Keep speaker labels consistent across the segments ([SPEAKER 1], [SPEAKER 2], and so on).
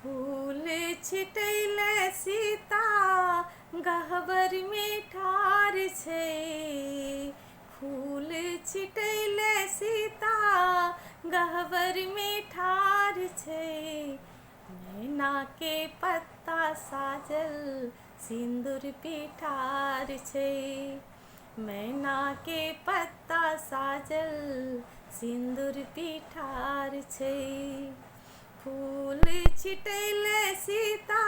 [SPEAKER 1] फूल छिटैले सीता गह्वर में ठार छै। फूल छिटैले सीता गह्वर में ठार छै। मैना के पत्ता साजल सिंदूर पिठार छै। मैना के पत्ता साजल सिंदूर पिठार छै। फूल छिटैले सीता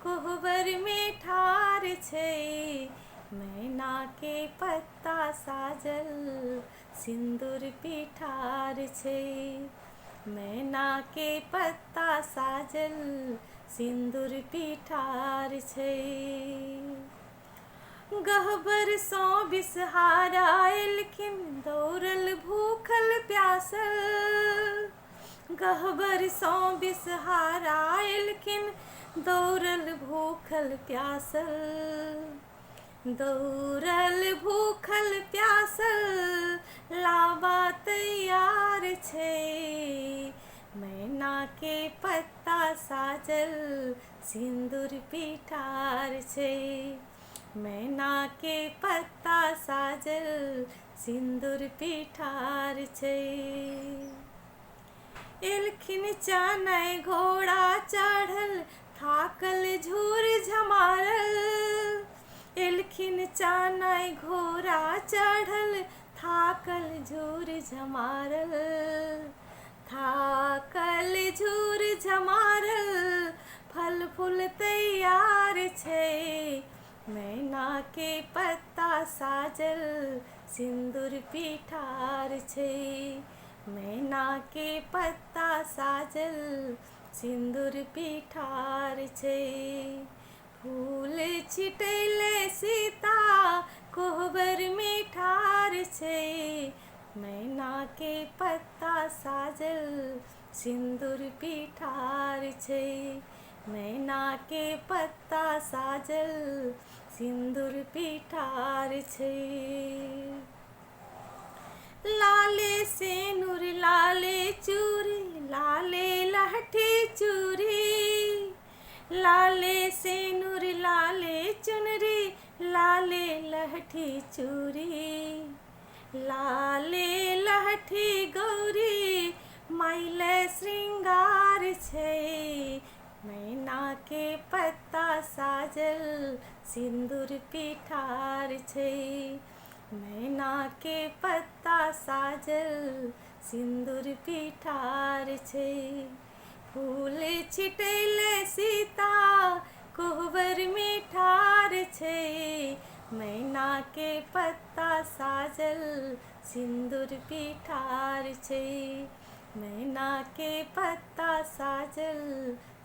[SPEAKER 1] कोहबर में ठार छै। मैना के पत्ता साजल सिंदूर पिठार छै। मैना के पत्ता साजल सिंदूर पिठार छै। गह्वर सँ बिषहारा एलखिन दौड़ल भूखल प्यासल। गह्वर सँ बिषहारा एलखिन दौड़ल भूखल प्यासल। दौड़ल भूखल प्यासल लाबा तैयार छै। मैना के पत्ता साजल सिंदूर पिठार छै। मैना के पत्ता साजल सिंदूर पिठार छै। एलखिन चानै घोड़ा चढ़ल थाकल झूर झमारल। एलखिन चानै घोड़ा चढ़ल थाकल झूर झमारल। थाकल झूर झमारल फल फूल तैयार छै। मैना के पत्ता साजल सिंदूर पिठार छै। मैना के पत्ता साजल सिंदूर पिठार छै। फूल छिटैले सीता कोहबर में ठार छै। मैना के पत्ता साजल सिंदूर पिठार छै। मैना के पत्ता साजल सिंदूर पिठार छै। लाले सेनुर लाले चूड़ी लाले लहठी चूड़ी। लाले सेनुर लाले चुनरी लाले लहठी चूड़ी। लाले लहठी गौरी माइले श्रृंगार छै। मैना के पत्ता साजल सिंदूर पिठार छै। मैना के पत्ता साजल सिंदूर पिठार छै। फूल छिटैले सीता कोहबर में ठार छै। मैना के पत्ता साजल सिंदूर पिठार छै। मैना के पत्ता साजल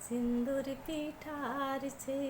[SPEAKER 1] सिंदूर पिठार छै।